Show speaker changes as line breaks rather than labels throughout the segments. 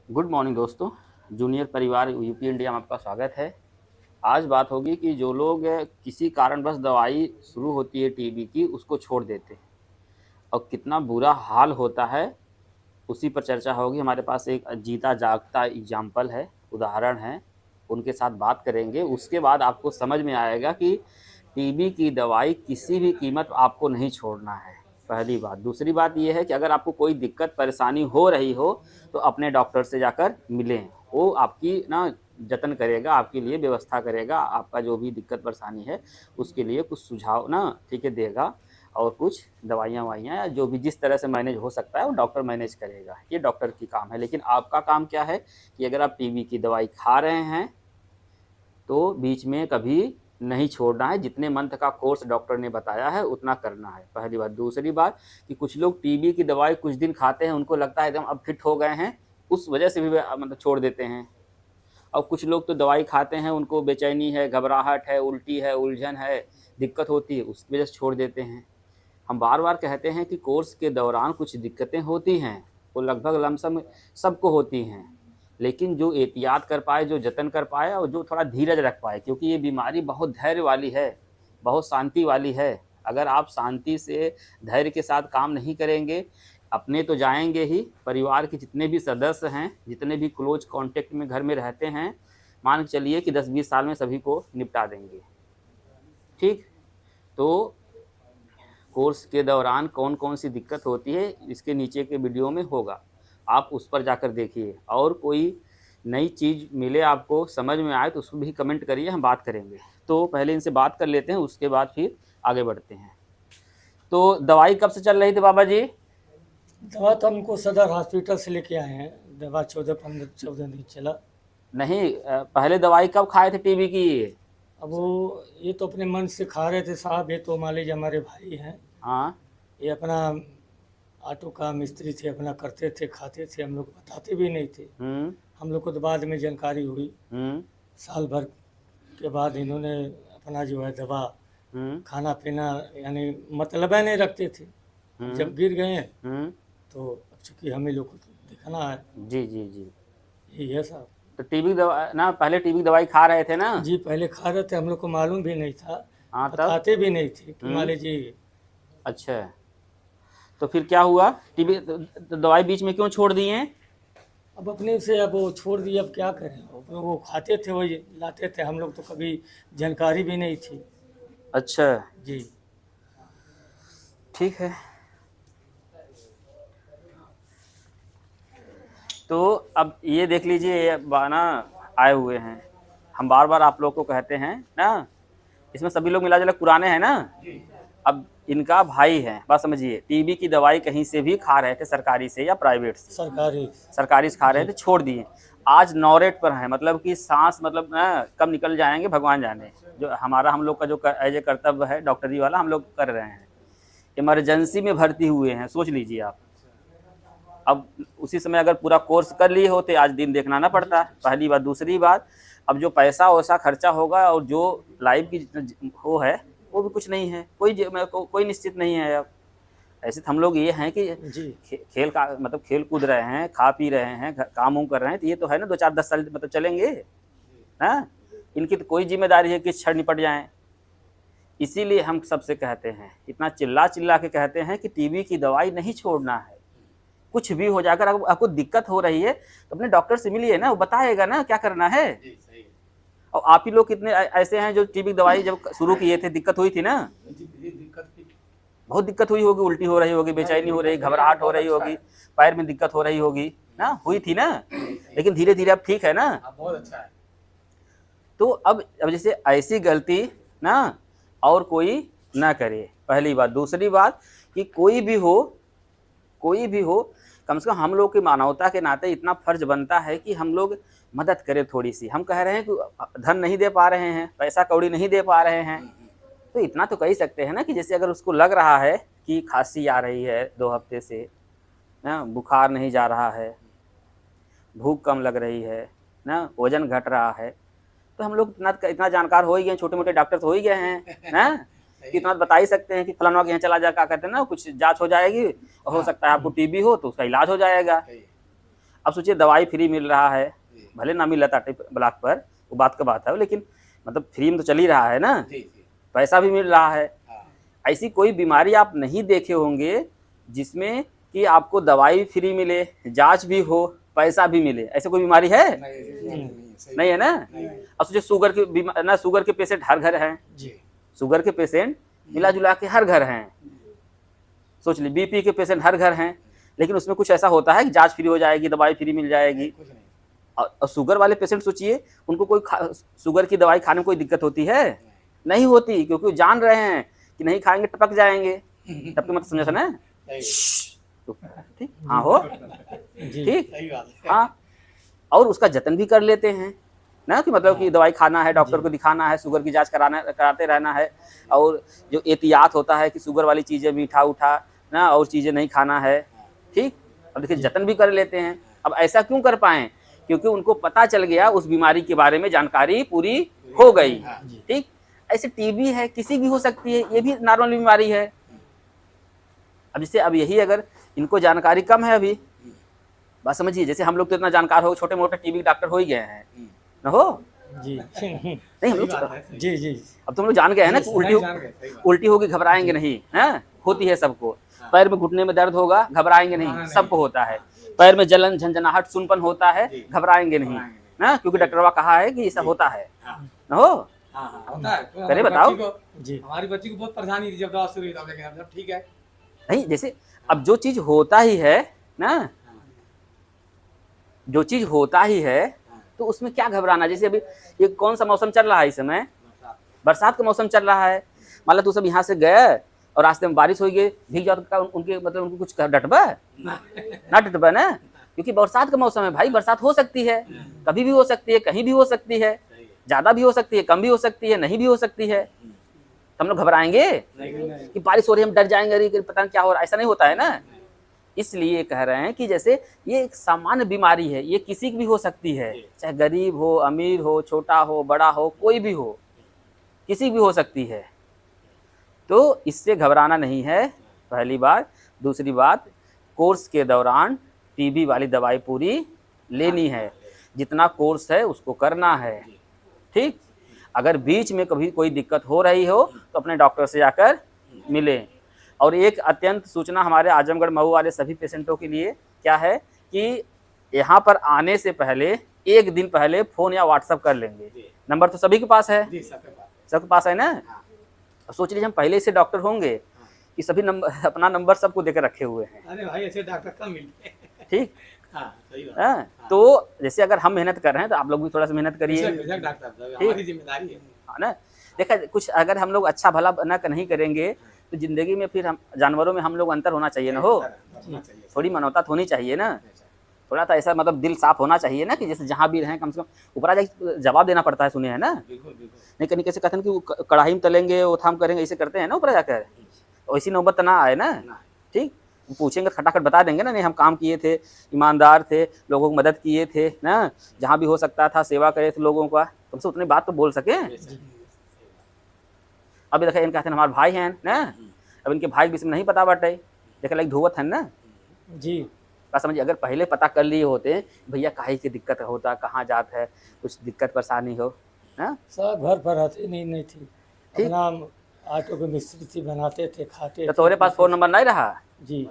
Good morning दोस्तों। Junior परिवार UP India में आपका स्वागत है। आज बात होगी कि जो लोग किसी कारणवश दवाई शुरू होती है टीबी की उसको छोड़ देते हैं और कितना बुरा हाल होता है, उसी पर चर्चा होगी। हमारे पास एक जीता जागता एग्जाम्पल है, उदाहरण है, उनके साथ बात करेंगे। उसके बाद आपको समझ में आएगा कि टीबी की दवाई किसी भी कीमत आपको नहीं छोड़ना है, पहली बात। दूसरी बात यह है कि अगर आपको कोई दिक्कत परेशानी हो रही हो तो अपने डॉक्टर से जाकर मिलें। वो आपकी ना जतन करेगा, आपके लिए व्यवस्था करेगा, आपका जो भी दिक्कत परेशानी है उसके लिए कुछ सुझाव ना ठीक है देगा, और कुछ दवाइयाँ वाइयाँ या जो भी जिस तरह से मैनेज हो सकता है वो डॉक्टर मैनेज करेगा। ये डॉक्टर की काम है। लेकिन आपका काम क्या है कि अगर आप टीबी की दवाई खा रहे हैं तो बीच में कभी नहीं छोड़ना है। जितने मंथ का कोर्स डॉक्टर ने बताया है उतना करना है, पहली बात। दूसरी बात कि कुछ लोग टीबी की दवाई कुछ दिन खाते हैं, उनको लगता है एकदम अब फिट हो गए हैं, उस वजह से भी मतलब छोड़ देते हैं। और कुछ लोग तो दवाई खाते हैं, उनको बेचैनी है, घबराहट है, उल्टी है, उलझन है, दिक्कत होती है, उसकी वजह से छोड़ देते हैं। हम बार बार कहते हैं कि कोर्स के दौरान कुछ दिक्कतें होती हैं, वो लगभग लमसम सबको होती हैं। लेकिन जो एहतियात कर पाए, जो जतन कर पाए और जो थोड़ा धीरज रख पाए, क्योंकि ये बीमारी बहुत धैर्य वाली है, बहुत शांति वाली है। अगर आप शांति से धैर्य के साथ काम नहीं करेंगे, अपने तो जाएंगे ही, परिवार के जितने भी सदस्य हैं, जितने भी क्लोज कांटेक्ट में घर में रहते हैं, मान के चलिए कि 10-20 साल में सभी को निपटा देंगे। ठीक। तो कोर्स के दौरान कौन कौन सी दिक्कत होती है इसके नीचे के वीडियो में होगा, आप उस पर जाकर देखिए। और कोई नई चीज़ मिले, आपको समझ में आए तो उसको भी कमेंट करिए, हम बात करेंगे। तो पहले इनसे बात कर लेते हैं, उसके बाद फिर आगे बढ़ते हैं। तो दवाई कब से चल रही थी बाबा जी?
दवा तो हमको सदर हॉस्पिटल से लेके आए हैं। दवा 14 दिन चला।
नहीं, पहले दवाई कब खाए थे टीबी की?
अब वो ये तो अपने मन से खा रहे थे साहब। ये तो मान लीजिए हमारे भाई हैं।
हाँ।
ये अपना ऑटो का मिस्त्री थे, अपना करते थे, खाते थे, हम लोग बताते भी नहीं थे।
हम्म।
हम लोग को तो बाद में जानकारी हुई।
हम्म।
साल भर के बाद इन्होंने अपना जो है दवा
हम्म।
खाना पीना यानी मतलब नहीं रखते थे। अब जब गिर गए हैं
हम्म।
तो अब चूँकि हमें लोग को दिखना है।
जी जी जी।
यही है साहब।
तो टीबी दवा ना, पहले टीबी दवाई खा रहे थे ना?
जी पहले खा रहे थे, हम लोग को मालूम भी नहीं था।
हाँ, तब?
बताते भी नहीं थे कि मान
हम्म।
लीजिए।
अच्छा, तो फिर क्या हुआ? टीबी तो दवाई बीच में क्यों छोड़ दिए?
अब अपने से अब वो छोड़ दिए, अब क्या करें। वो खाते थे, वही लाते थे, हम लोग तो कभी जानकारी भी नहीं थी।
अच्छा,
जी।
ठीक है। तो अब ये देख लीजिए, ये बाना आए हुए हैं। हम बार बार आप लोग को कहते हैं ना, इसमें सभी लोग मिला जुला पुराने हैं ना। अब इनका भाई है, बात समझिए। टीबी की दवाई कहीं से भी खा रहे थे, सरकारी से या प्राइवेट से।
सरकारी।
सरकारी से खा रहे
जी।
थे, छोड़ दिए। आज नौरेट पर है, मतलब कि सांस मतलब ना कब निकल जाएंगे भगवान जाने। जो हमारा हम लोग का जो एज ए कर्तव्य है डॉक्टरी वाला, हम लोग कर रहे हैं। इमरजेंसी में भर्ती हुए हैं, सोच लीजिए आप। अब उसी समय अगर पूरा कोर्स कर लिए होते, आज दिन देखना ना पड़ता, पहली बात। दूसरी बात, अब जो पैसा वैसा खर्चा होगा और जो लाइफ की वो है, वो भी कुछ नहीं है, कोई निश्चित नहीं है। अब ऐसे तो हम लोग ये हैं कि
जी।
खेल का मतलब खेल कूद रहे हैं, खा पी रहे हैं, काम उम कर रहे हैं, तो ये तो है ना 2-4-10 साल मतलब चलेंगे ना। इनकी तो कोई जिम्मेदारी है कि क्षण निपट जाएं। इसीलिए हम सबसे कहते हैं, इतना चिल्ला चिल्ला के कहते हैं कि टीबी की दवाई नहीं छोड़ना है। कुछ भी हो जाकर आपको दिक्कत हो रही है तो अपने डॉक्टर से मिलिए ना, वो बताएगा ना क्या करना है। और आप ही लोग कितने ऐसे हैं जो टीबी दवाई जब शुरू किए थे दिक्कत हुई थी ना, बहुत दिक्कत हुई होगी, उल्टी हो रही होगी, बेचैनी हो रही, घबराहट हो रही होगी, पैर में दिक्कत हो रही होगी ना, हुई थी ना। लेकिन धीरे धीरे अब ठीक है ना।
बहुत अच्छा है।
तो अब जैसे ऐसी गलती ना और कोई ना करे, पहली बात। दूसरी बात कि कोई भी हो, कम से कम हम लोग की मानवता के नाते इतना फर्ज बनता है कि हम लोग मदद करें थोड़ी सी। हम कह रहे हैं कि धन नहीं दे पा रहे हैं, पैसा कौड़ी नहीं दे पा रहे हैं, तो इतना तो कह ही सकते हैं ना कि जैसे अगर उसको लग रहा है कि खांसी आ रही है 2 हफ्ते से ना, बुखार नहीं जा रहा है, भूख कम लग रही है ना, वजन घट रहा है, तो हम लोग इतना जानकार हो ही गए, छोटे मोटे डॉक्टर तो हो ही गए हैं ना, कि इतना बता ही सकते हैं कि फलाना के यहाँ चला जा, क्या कहते हैं ना, कुछ जांच हो जाएगी, हो सकता है आपको टीबी हो तो उसका इलाज हो जाएगा। अब सोचिए दवाई फ्री मिल रहा है, भले ना मिल रहा था ब्लॉक पर, वो बात का बात है, लेकिन मतलब फ्री में तो चल ही रहा है ना, पैसा भी मिल रहा है। ऐसी कोई बीमारी आप नहीं देखे होंगे जिसमें कि आपको दवाई फ्री मिले, जांच भी हो, पैसा भी मिले। ऐसे कोई बीमारी है? नहीं है ना। अब सोचिए शुगर की ना, शुगर के पेशेंट हर घर हैं, शुगर के पेशेंट मिला जुला के हर घर हैं। सोच ली बीपी के पेशेंट हर घर हैं, लेकिन उसमें कुछ ऐसा होता है कि जांच फ्री हो जाएगी, दवाई फ्री मिल जाएगी। और शुगर वाले पेशेंट सोचिए, उनको कोई शुगर की दवाई खाने में कोई दिक्कत होती है? नहीं होती, क्योंकि वो जान रहे हैं कि नहीं खाएंगे टपक जाएंगे। टपक मतलब समझा था ना? ठीक, हाँ हो ठीक, हाँ। और उसका जतन भी कर लेते हैं ना, कि मतलब कि दवाई खाना है, डॉक्टर को दिखाना है, शुगर की जांच कराते रहना है, और जो एहतियात होता है कि शुगर वाली चीज़ें, मीठा उठा ना और चीज़ें नहीं खाना है। ठीक, अब देखिए जतन भी कर लेते हैं। अब ऐसा क्यों कर पाएँ? क्योंकि उनको पता चल गया, उस बीमारी के बारे में जानकारी पूरी हो गई। ठीक, ऐसे टीबी है, किसी भी हो सकती है, ये भी नॉर्मल बीमारी है। अब जैसे अब यही अगर इनको जानकारी कम है अभी, बात समझिए, जैसे हम लोग तो इतना जानकार हो, छोटे मोटे टीबी डॉक्टर हो ही गए हैं ना, हो
जी
नहीं हम लोग
जी जी
अब तो हम लोग जान गए हैं ना कि उल्टी होगी घबराएंगे नहीं, है होती है सबको। पैर में घुटने में दर्द होगा, घबराएंगे नहीं, सबको होता है। पैर में जलन झंझनाहट सुनपन होता है, घबराएंगे नहीं ना, क्योंकि डॉक्टरवा कहा है कि ऐसा होता है ना, हो करे बताओ
जी। हमारी बच्ची को बहुत परेशानी थी जब दवा शुरू हुई, लेकिन अब ठीक है।
नहीं, जैसे अब जो चीज होता ही है ना, जो चीज होता ही है तो उसमें क्या घबराना। जैसे अभी ये कौन सा मौसम चल रहा है इस समय? बरसात का मौसम चल रहा है। मान लो तू सब यहाँ से गए और रास्ते में बारिश हो गई, भीग जाओ तो उनके मतलब उनको कुछ डटबा ना डटबा ना, क्योंकि बरसात का मौसम है भाई, बरसात हो सकती है, कभी भी हो सकती है, कहीं भी हो सकती है, ज्यादा भी हो सकती है, कम भी हो सकती है, नहीं भी हो सकती है। हम लोग घबराएंगे कि बारिश हो रही है हम डर जाएंगे, अरे पता नहीं क्या हो रहा है, ऐसा नहीं होता है ना। इसलिए कह रहे हैं कि जैसे ये एक सामान्य बीमारी है, ये किसी की भी हो सकती है, चाहे गरीब हो, अमीर हो, छोटा हो, बड़ा हो, कोई भी हो, किसी की भी हो सकती है। तो इससे घबराना नहीं है, पहली बात। दूसरी बात, कोर्स के दौरान टीबी वाली दवाई पूरी लेनी है, जितना कोर्स है उसको करना है। ठीक, अगर बीच में कभी कोई दिक्कत हो रही हो तो अपने डॉक्टर से जाकर मिलें। और एक अत्यंत सूचना हमारे आजमगढ़ मऊ वाले सभी पेशेंटों के लिए क्या है कि यहाँ पर आने से पहले एक दिन पहले फ़ोन या व्हाट्सएप कर लेंगे। नंबर तो सभी के पास है, सबके पास है ना। सोच लीजिए हम पहले से डॉक्टर होंगे कि सभी नंबर, अपना नंबर सबको देकर रखे हुए हैं।
अरे भाई ऐसे डॉक्टर कम मिलते हैं।
ठीक,
हाँ, सही बात है।
तो जैसे अगर हम मेहनत कर रहे हैं तो आप लोग भी थोड़ा सा मेहनत करिए,
डॉक्टर हमारी जिम्मेदारी है
ना। देखा कुछ अगर हम लोग अच्छा भला ना नहीं करेंगे तो जिंदगी में फिर हम जानवरों में हम लोग अंतर होना चाहिए ना, हो थोड़ी मानवता होनी चाहिए ना, थोड़ा सा ऐसा मतलब दिल साफ होना चाहिए ना, कि जैसे जहाँ भी रहें कम से कम ऊपर आ जाके जवाब देना पड़ता है, सुने हैं ना। नहीं कहीं कैसे कहते हैं कि कढ़ाई में तलेंगे वो थाम करेंगे, ऐसे करते हैं ना ऊपर जाकर, वैसी नौबत ना आए ना। ठीक, पूछेंगे खटाखट बता देंगे ना, नहीं हम काम किए थे, ईमानदार थे, लोगों की मदद किए थे ना, जहाँ भी हो सकता था सेवा करे थे लोगों का, कम से उतनी बात तो बोल सके। अभी देखा इनका हमारे भाई हैं ना, अब इनके भाई के विषय में नहीं पता बाटे, देखा लाइक धोवत है ना
जी।
का समझिए, अगर पहले पता कर लिए होते भैया काहे की दिक्कत होता, कहाँ जात है, कुछ दिक्कत परेशानी हो ना,
सब घर पर रहते नहीं थी, अपना आटो के मिस्त्री थी, बनाते थे, खाते
तो तुम्हारे पास फोन नंबर नहीं रहा?
जी,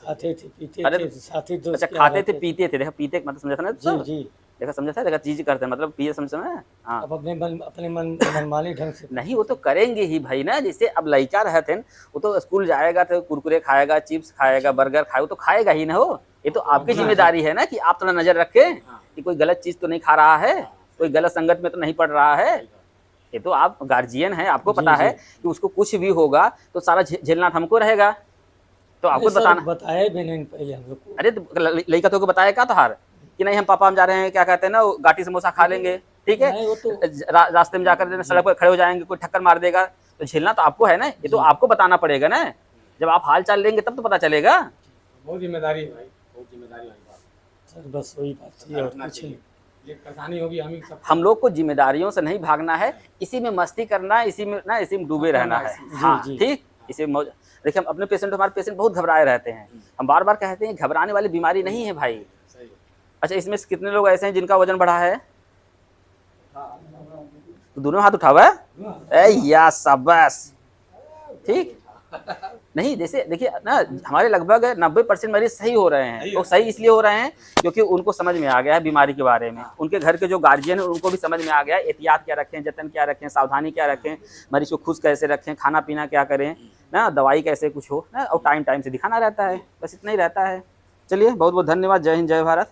खाते थे, पीते
अरे
थे, साथी दोस्त
अच्छा खाते थे पीते थे, देखा पीते मतलब समझा था ना,
जी जी।
देखा समझा था, देखा चीज करते हैं मतलब पिए समझ में। हाँ
अब अपने मनमानी ढंग से
नहीं, वो तो करेंगे ही भाई ना। जैसे अब लड़का रहते हैं, वो तो स्कूल जाएगा तो कुरकुरे खाएगा, चिप्स खाएगा, बर्गर खाएगा, वो तो खाएगा ही ना। हो ये तो आपकी जिम्मेदारी है ना कि आप थोड़ा नजर रखें कि कोई गलत चीज तो नहीं खा रहा है, कोई गलत संगत में तो नहीं पड़ रहा है। ये तो आप गार्जियन हैं, आपको पता है कि उसको कुछ भी होगा तो सारा झेलना हमको रहेगा, तो आपको बताना।
बताया भी नहीं पहले हम लोग को।
अरे लड़का तो बताया क्या तोहार कि नहीं हम पापा हम जा रहे हैं, क्या कहते हैं ना, गाटी समोसा खा लेंगे, ठीक है, रास्ते में जाकर सड़क पर खड़े हो जाएंगे, कोई ठक्कर मार देगा, तो झेलना तो आपको है ना। ये तो आपको बताना पड़ेगा ना, जब आप हाल चाल लेंगे तब तो पता चलेगा।
बहुत जिम्मेदारी है भाई, बहुत जिम्मेदारी वाली बात
सर, बस वही बात थी और कुछ नहीं।
ये परेशानी होगी
हम लोग को जिम्मेदारियों से नहीं भागना है, इसी में मस्ती करना है, इसी में ना इसी में डूबे रहना है। हाँ ठीक, इसी में देखिए हम अपने पेशेंट, हमारे पेशेंट बहुत घबराए रहते हैं, हम बार बार कहते हैं घबराने वाली बीमारी नहीं है भाई, अच्छा, इसमें से कितने लोग ऐसे हैं जिनका वजन बढ़ा है? तो दोनों हाथ उठा हुआ है? ए या शाबाश। ठीक नहीं, जैसे देखिए ना, हमारे लगभग 90% मरीज सही हो रहे हैं। तो सही इसलिए हो रहे हैं क्योंकि उनको समझ में आ गया है बीमारी के बारे में, उनके घर के जो गार्जियन है उनको भी समझ में आ गया है एहतियात क्या रखें, जतन क्या रखें, सावधानी क्या रखें, मरीज को खुश कैसे रखें, खाना पीना क्या करें ना, दवाई कैसे कुछ हो ना, और टाइम टाइम से दिखाना रहता है, बस इतना ही रहता है। चलिए, बहुत बहुत धन्यवाद। जय हिंद, जय भारत।